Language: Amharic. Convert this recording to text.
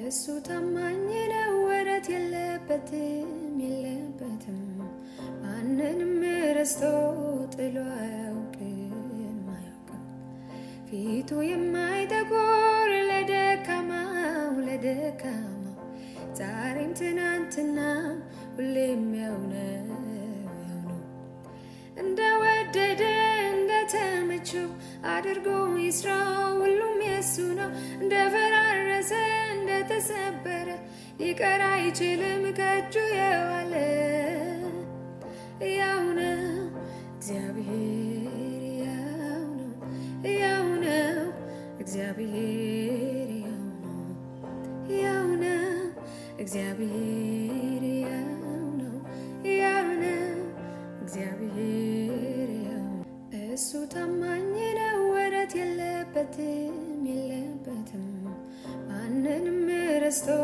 እሱ ታማኝ ነው፣ ወረት የለበትም። ማንንም ረስቶ ጥሎ አያውቅም። ፊቱ የማይጠቁር ለደካማው ዛሬም ትናንትና ሁሌም ያው ነው። እንደወደደ እንደተመቸው አድርጎ ይስራ፣ ሁሉም የሱ ነው። እንደፈራረሰ እንደተሰበረ ሊቀር አይችልም ከእጁ የዋለ ያው ነው እግዚአብሔር፣ ያው ነው እግዚአብሔር፣ ያው ነው እግዚአብሔር፣ ያው ነው እግዚአብሔር። እሱ ታማኝ ነው፣ ወረት የለበትም። ማንንም ረስቶ